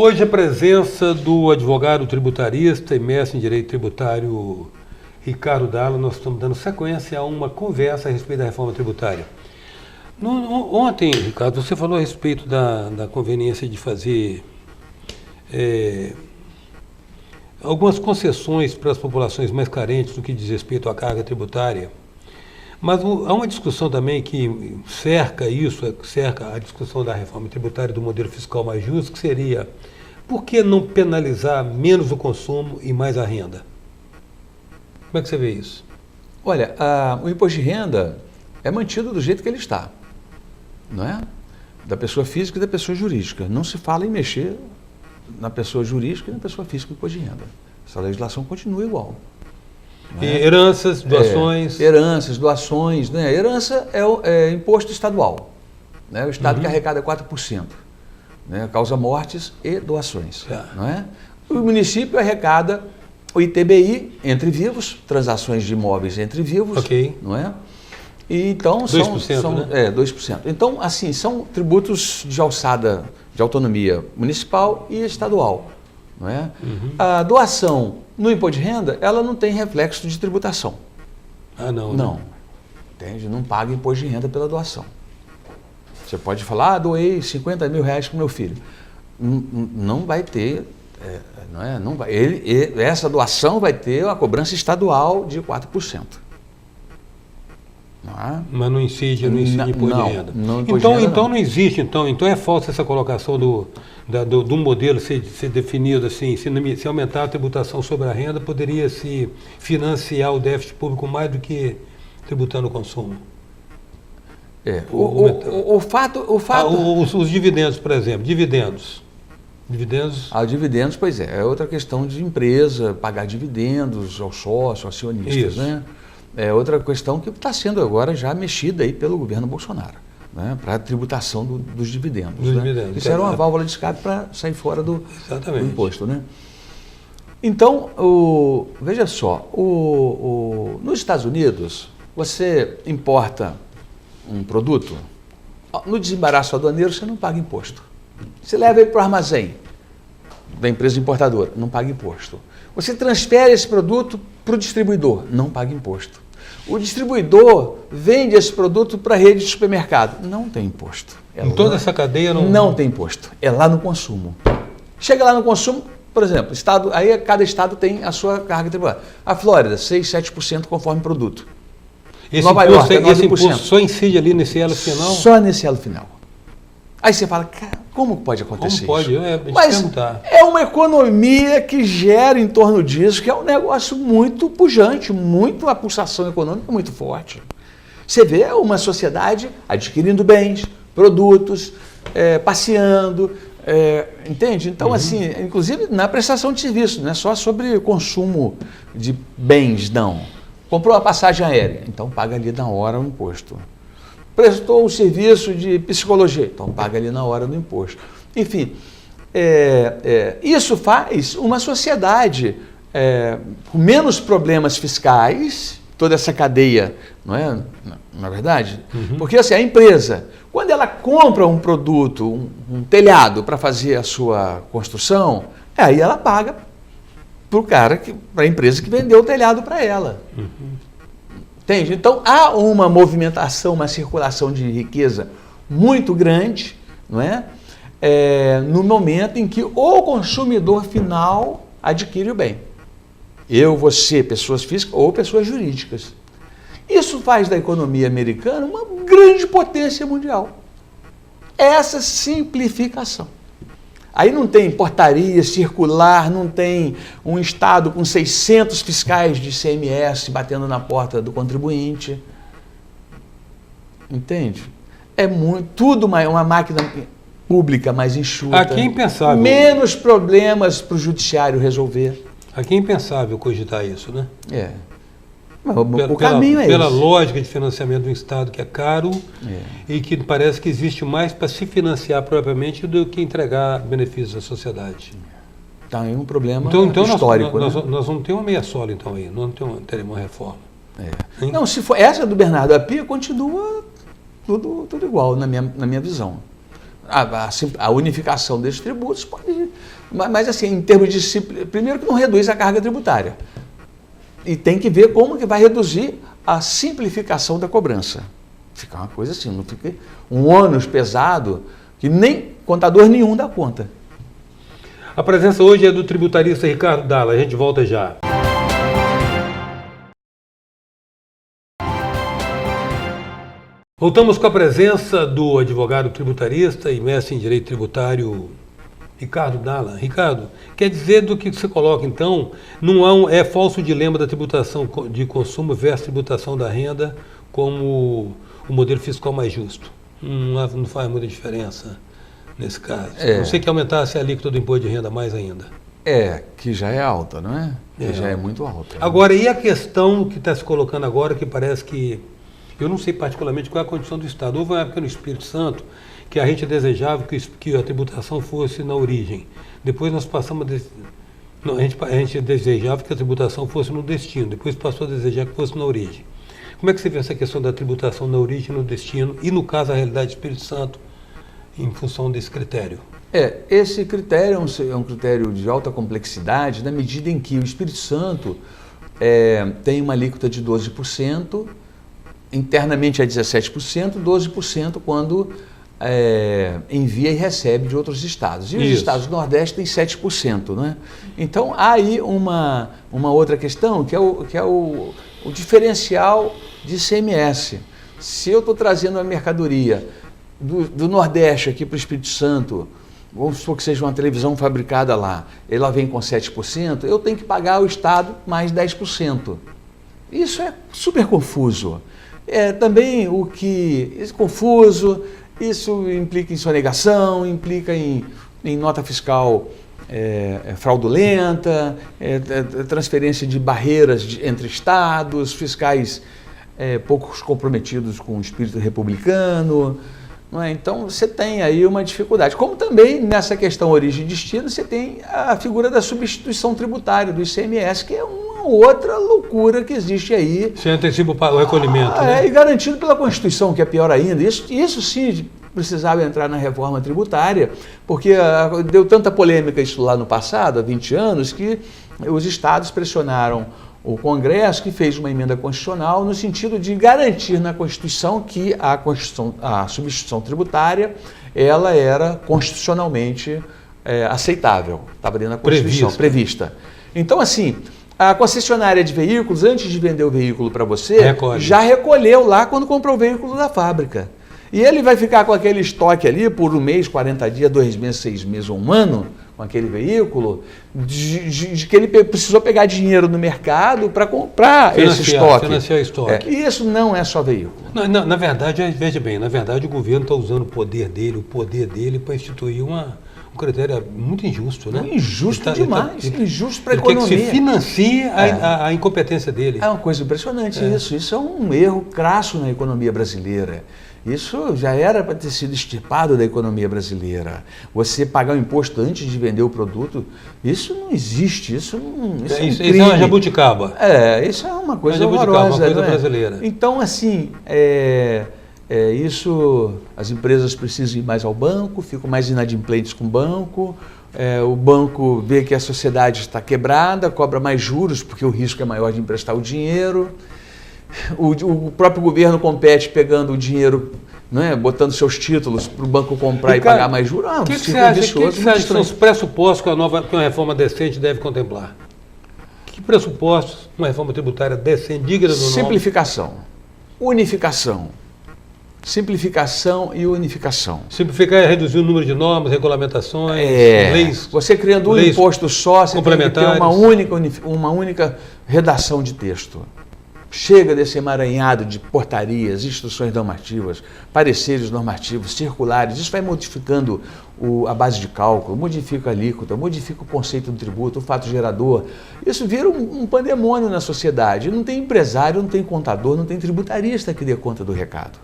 Hoje a presença do advogado tributarista e mestre em Direito Tributário Ricardo Dalla, nós estamos dando sequência a uma conversa a respeito da reforma tributária. Ontem, Ricardo, você falou a respeito da conveniência de fazer algumas concessões para as populações mais carentes no que diz respeito à carga tributária. Mas há uma discussão também que cerca a discussão da reforma tributária do modelo fiscal mais justo, que seria, por que não penalizar menos o consumo e mais a renda? Como é que você vê isso? Olha, o imposto de renda é mantido do jeito que ele está, não é? Da pessoa física e da pessoa jurídica. Não se fala em mexer na pessoa jurídica e na pessoa física o imposto de renda. Essa legislação continua igual. E heranças, doações? Heranças, doações. Né? Herança é imposto estadual. Né? O Estado que arrecada 4%. Né? Causa mortes e doações. Não é? O município arrecada o ITBI entre vivos, transações de imóveis entre vivos. Ok. Não é? E então 2%, né? 2%. Então, assim, são tributos de alçada de autonomia municipal e estadual. Não é? A doação no imposto de renda, ela não tem reflexo de tributação. Ah, não. Não. Né? Entende? Não paga imposto de renda pela doação. Você pode falar, doei 50 mil reais para o meu filho. Não vai ter, não é? Não vai, essa doação vai ter uma cobrança estadual de 4%. Não é? Mas não incide imposto de renda. Então não existe, então é falsa essa colocação do modelo ser definido assim, se aumentar a tributação sobre a renda, poderia se financiar o déficit público mais do que tributando o consumo. O fato... Os dividendos, por exemplo, dividendos. Dividendos, pois é outra questão de empresa, pagar dividendos aos sócios, acionistas, isso. Né? É outra questão que está sendo agora já mexida aí pelo governo Bolsonaro, né? Para a tributação dos dividendos. Né? Isso era uma válvula de escape para sair fora do imposto. Né? Então, veja só, nos Estados Unidos, você importa um produto, no desembaraço aduaneiro você não paga imposto. Você leva ele para o armazém da empresa importadora, não paga imposto. Você transfere esse produto para o distribuidor, não paga imposto. O distribuidor vende esse produto para a rede de supermercado, não tem imposto. Em toda essa cadeia não tem imposto, é lá no consumo. Chega lá no consumo, por exemplo, aí cada estado tem a sua carga tributária. A Flórida, 6, 7% conforme produto. Nova York, 9%. Esse imposto só incide ali nesse elo final? Só nesse elo final. Aí você fala, cara, como pode acontecer como pode? Isso? Mas é uma economia que gera em torno disso, que é um negócio muito pujante, uma pulsação econômica muito forte. Você vê uma sociedade adquirindo bens, produtos, passeando, entende? Então, assim, inclusive na prestação de serviço, não é só sobre consumo de bens, não. Comprou uma passagem aérea, então paga ali na hora o imposto. Prestou um serviço de psicologia, então paga ali na hora do imposto. Enfim, isso faz uma sociedade com menos problemas fiscais, toda essa cadeia, não é? Na verdade? Porque assim, a empresa, quando ela compra um produto, um telhado para fazer a sua construção, aí ela paga para a empresa que vendeu o telhado para ela. Entende? Então, há uma movimentação, uma circulação de riqueza muito grande, não é? No momento em que o consumidor final adquire o bem. Eu, você, pessoas físicas ou pessoas jurídicas. Isso faz da economia americana uma grande potência mundial. Essa simplificação. Aí não tem portaria circular, não tem um Estado com 600 fiscais de ICMS batendo na porta do contribuinte. Entende? Tudo uma máquina pública mais enxuta. Aqui é impensável. Menos problemas para o judiciário resolver. Aqui é impensável cogitar isso, né? O caminho é esse. Pela lógica de financiamento do Estado, que é caro e que parece que existe mais para se financiar propriamente do que entregar benefícios à sociedade. Tá aí um problema então histórico. Nós vamos ter uma meia sola então aí, não teremos uma reforma. Não, se for essa do Bernardo Apia, continua tudo igual na minha visão. a unificação desses tributos pode... Mas assim, em termos de... Primeiro que não reduz a carga tributária. E tem que ver como que vai reduzir a simplificação da cobrança. Fica uma coisa assim, não fica um ônus pesado que nem contador nenhum dá conta. A presença hoje é do tributarista Ricardo Dalla. A gente volta já. Voltamos com a presença do advogado tributarista e mestre em direito tributário Ricardo Dalla. Ricardo, quer dizer do que você coloca então, é falso o dilema da tributação de consumo versus tributação da renda como o modelo fiscal mais justo. Não faz muita diferença nesse caso. Não sei que aumentasse a alíquota do imposto de renda mais ainda. Que já é alta, não é? Que já é muito alta. Agora, e a questão que está se colocando agora, que parece que... Eu não sei particularmente qual é a condição do Estado. Houve uma época no Espírito Santo que a gente desejava que a tributação fosse na origem. Depois nós passamos a gente desejava que a tributação fosse no destino. Depois passou a desejar que fosse na origem. Como é que você vê essa questão da tributação na origem e no destino? E no caso, a realidade do Espírito Santo, em função desse critério? Esse critério é um critério de alta complexidade, na medida em que o Espírito Santo tem uma alíquota de 12%, internamente é 17%, 12% quando envia e recebe de outros estados. E os estados do Nordeste têm 7%. Né? Então, há aí uma outra questão, que é o diferencial de ICMS. Se eu estou trazendo uma mercadoria do Nordeste aqui para o Espírito Santo, vamos supor que seja uma televisão fabricada lá, ela vem com 7%, eu tenho que pagar ao Estado mais 10%. Isso é super confuso. Também confuso, isso implica em sonegação, implica em nota fiscal fraudulenta, transferência de barreiras entre estados, fiscais poucos comprometidos com o espírito republicano. Não é? Então você tem aí uma dificuldade. Como também nessa questão origem e destino, você tem a figura da substituição tributária, do ICMS, que é uma outra loucura que existe aí. Você antecipa o recolhimento, né? E garantido pela Constituição, que é pior ainda. Isso sim precisava entrar na reforma tributária, porque deu tanta polêmica isso lá no passado, há 20 anos, que os estados pressionaram o Congresso, que fez uma emenda constitucional no sentido de garantir na Constituição que a substituição tributária ela era constitucionalmente aceitável, estava dentro da Constituição, prevista. Então, assim, a concessionária de veículos, antes de vender o veículo para você, já recolheu lá quando comprou o veículo da fábrica. E ele vai ficar com aquele estoque ali por um mês, 40 dias, 2 meses, 6 meses ou um ano, com aquele veículo, de que ele precisou pegar dinheiro no mercado para comprar esse estoque. Financiar estoque. E isso não é só veículo. Não, na verdade, veja bem, na verdade o governo está usando o poder dele para instituir um critério muito injusto, né? Injusto demais, injusto para a economia. Ele quer que se financie a incompetência dele. É uma coisa impressionante isso. Isso é um erro crasso na economia brasileira. Isso já era para ter sido extirpado da economia brasileira. Você pagar o imposto antes de vender o produto, isso não existe, isso é um crime. Isso é uma jabuticaba. Isso é uma coisa horrorosa. Uma coisa brasileira. Então, assim, isso, as empresas precisam ir mais ao banco, ficam mais inadimplentes com o banco, o banco vê que a sociedade está quebrada, cobra mais juros, porque o risco é maior de emprestar o dinheiro. O próprio governo compete pegando o dinheiro, né, botando seus títulos para o banco comprar e pagar mais juros. O que você acha que são os pressupostos que uma reforma decente deve contemplar? Que pressupostos uma reforma tributária decente, digna do nome? Simplificação, unificação. Simplificação e unificação. Simplificar é reduzir o número de normas, regulamentações, leis. Você criando um imposto só, você tem que ter uma única redação de texto. Chega desse emaranhado de portarias, instruções normativas, pareceres normativos, circulares. Isso vai modificando a base de cálculo, modifica a alíquota, modifica o conceito do tributo, o fato gerador. Isso vira um pandemônio na sociedade. Não tem empresário, não tem contador, não tem tributarista que dê conta do recado.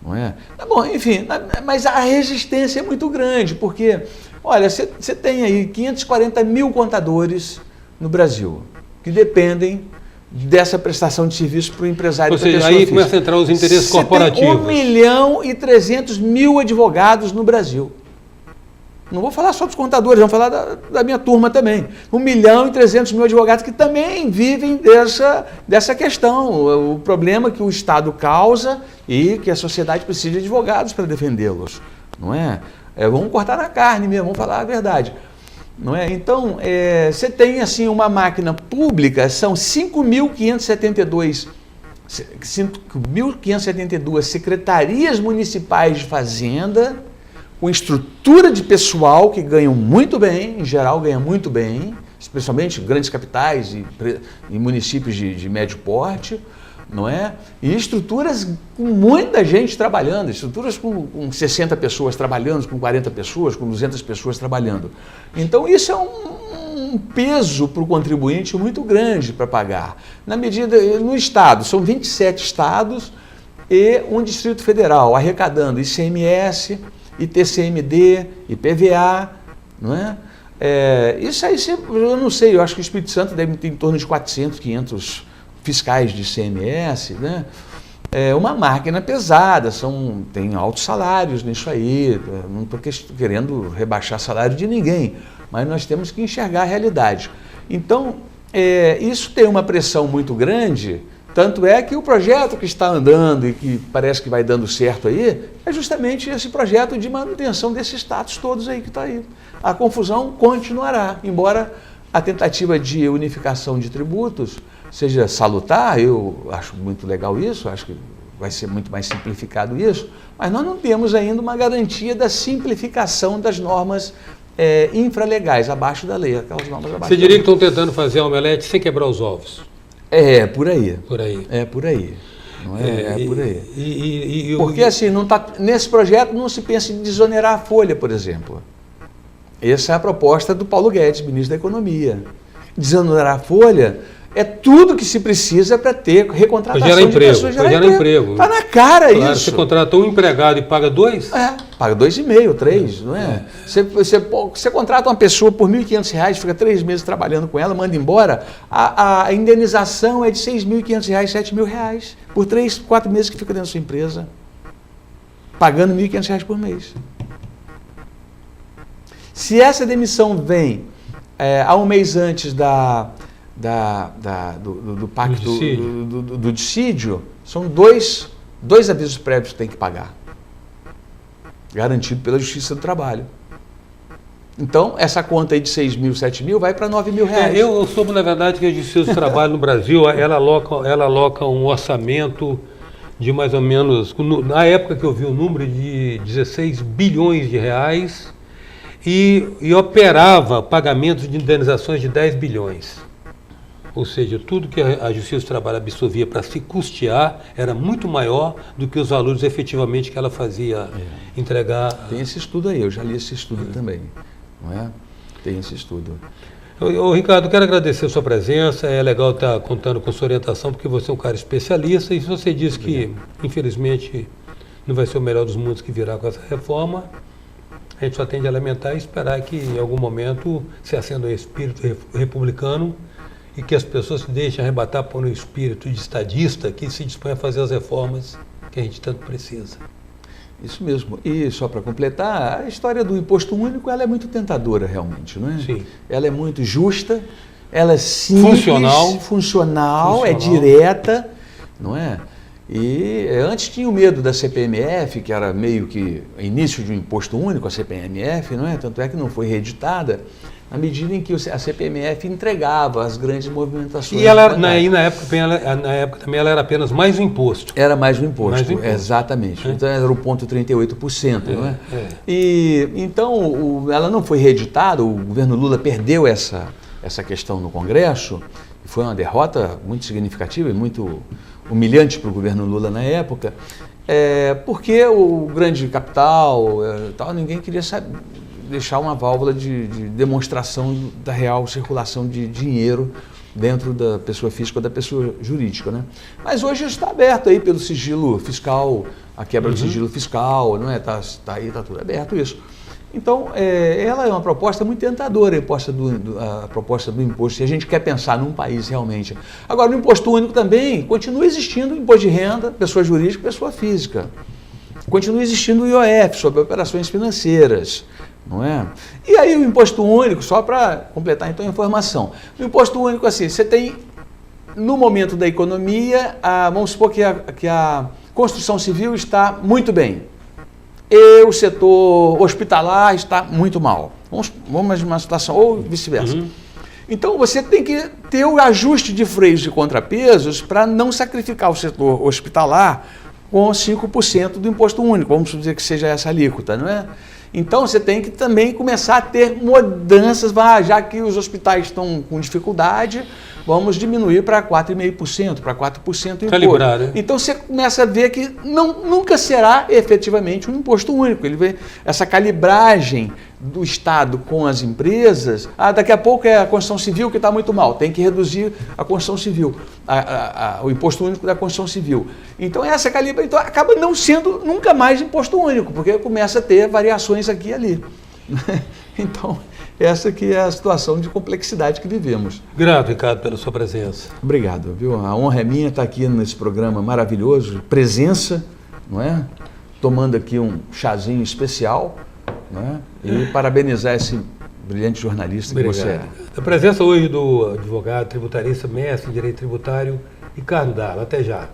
Não é? Tá bom, enfim, mas a resistência é muito grande, porque, olha, você tem aí 540 mil contadores no Brasil que dependem dessa prestação de serviço para o empresário. Ou seja, aí começa a entrar os interesses corporativos. Tem 1.300.000 advogados no Brasil. Não vou falar só dos contadores, vamos falar da minha turma também. 1.300.000 advogados que também vivem dessa questão. O problema que o Estado causa e que a sociedade precisa de advogados para defendê-los. Não é? Vamos cortar na carne mesmo, vamos falar a verdade. Não é? Então, você tem assim uma máquina pública, são 5.572 secretarias municipais de fazenda, com estrutura de pessoal que ganham muito bem, em geral ganha muito bem, especialmente grandes capitais e municípios de médio porte, não é? E estruturas com muita gente trabalhando, estruturas com 60 pessoas trabalhando, com 40 pessoas, com 200 pessoas trabalhando. Então isso é um peso para o contribuinte muito grande para pagar. Na medida, no Estado, são 27 estados e um Distrito Federal, arrecadando ICMS, ITCMD, IPVA, não é? Isso aí, eu não sei, eu acho que o Espírito Santo deve ter em torno de 400, 500 fiscais de ICMS, né? É uma máquina pesada, tem altos salários nisso aí, não estou querendo rebaixar salário de ninguém, mas nós temos que enxergar a realidade. Então, isso tem uma pressão muito grande, tanto é que o projeto que está andando e que parece que vai dando certo aí, é justamente esse projeto de manutenção desses status todos aí que está aí. A confusão continuará, embora a tentativa de unificação de tributos seja salutar, eu acho muito legal isso, acho que vai ser muito mais simplificado isso, mas nós não temos ainda uma garantia da simplificação das normas infralegais, abaixo da lei, aquelas normas abaixo. Você diria que estão tentando fazer a omelete sem quebrar os ovos? Por aí. Por aí. É por aí. Não por aí. Porque assim, nesse projeto não se pensa em desonerar a folha, por exemplo. Essa é a proposta do Paulo Guedes, ministro da Economia. Desonerar a folha é tudo que se precisa para ter recontratação de pessoas. Gera emprego. Está na cara claro, isso. Você contratou um empregado e paga 2? Paga 2,5, 3, não é? Você contrata uma pessoa por R$ 1.500, fica 3 meses trabalhando com ela, manda embora, a indenização é de R$ 6.500, R$ 7.000, por 3, 4 meses que fica dentro da sua empresa, pagando R$ 1.500 por mês. Se essa demissão vem há um mês antes do pacto do dissídio, são dois avisos prévios que tem que pagar, garantido pela Justiça do Trabalho. Então, essa conta aí de 6.000, 7.000 vai para R$ 9.000. Eu soube, na verdade, que a Justiça do Trabalho no Brasil, ela aloca um orçamento de mais ou menos, na época que eu vi o número, de 16 bilhões de reais e operava pagamentos de indenizações de 10 bilhões. Ou seja, tudo que a Justiça do Trabalho absorvia para se custear era muito maior do que os valores efetivamente que ela fazia entregar. Tem esse estudo aí, eu já li esse estudo também, não é? Tem esse estudo. Ricardo, quero agradecer a sua presença, é legal estar contando com sua orientação, porque você é um cara especialista e você diz que, infelizmente, não vai ser o melhor dos mundos que virá com essa reforma. A gente só tem de lamentar e esperar que, em algum momento, se acenda o espírito republicano e que as pessoas se deixem arrebatar por um espírito de estadista que se dispõe a fazer as reformas que a gente tanto precisa. Isso mesmo. E só para completar, a história do imposto único, ela é muito tentadora realmente, não é? Sim. Ela é muito justa, ela é simples, funcional, é direta, não é? E antes tinha o medo da CPMF, que era meio que início de um imposto único, a CPMF, não é? Tanto é que não foi reeditada, na medida em que a CPMF entregava as grandes movimentações. E ela, na época também ela era apenas mais um imposto. Era mais um imposto, exatamente. Então era o 0,38%, não é? E então ela não foi reeditada, o governo Lula perdeu essa questão no Congresso, e foi uma derrota muito significativa e muito humilhante para o governo Lula na época, porque o grande capital, ninguém queria deixar uma válvula de demonstração da real circulação de dinheiro dentro da pessoa física ou da pessoa jurídica, né? Mas hoje está aberto aí pelo sigilo fiscal, a quebra do sigilo fiscal, não é? Tá aí, tá tudo aberto isso. Então, ela é uma proposta muito tentadora, a proposta do imposto, se a gente quer pensar num país realmente. Agora, no imposto único também continua existindo o imposto de renda, pessoa jurídica e pessoa física. Continua existindo o IOF, sobre operações financeiras. não é? E aí o imposto único, só para completar então a informação, o imposto único, assim, você tem, no momento da economia, vamos supor que a construção civil está muito bem, e o setor hospitalar está muito mal. Vamos imaginar uma situação, ou vice-versa. Então você tem que ter o ajuste de freios e contrapesos para não sacrificar o setor hospitalar com 5% do imposto único, vamos dizer que seja essa alíquota, não é? Então você tem que também começar a ter mudanças, já que os hospitais estão com dificuldade, vamos diminuir para 4,5%, para 4% o imposto. Calibrar, né? Então você começa a ver que nunca será efetivamente um imposto único. Ele vê essa calibragem do Estado com as empresas. Daqui a pouco é a construção civil que está muito mal, tem que reduzir a construção civil, o imposto único da construção civil. Então essa calibração acaba não sendo nunca mais imposto único, porque começa a ter variações aqui e ali. Então, essa que é a situação de complexidade que vivemos. Grato, Ricardo, pela sua presença. Obrigado, viu? A honra é minha estar aqui nesse programa maravilhoso, presença, não é? Tomando aqui um chazinho especial, não é? E parabenizar esse brilhante jornalista que você é. A presença hoje do advogado tributarista, mestre em Direito Tributário, Ricardo Darla. Até já.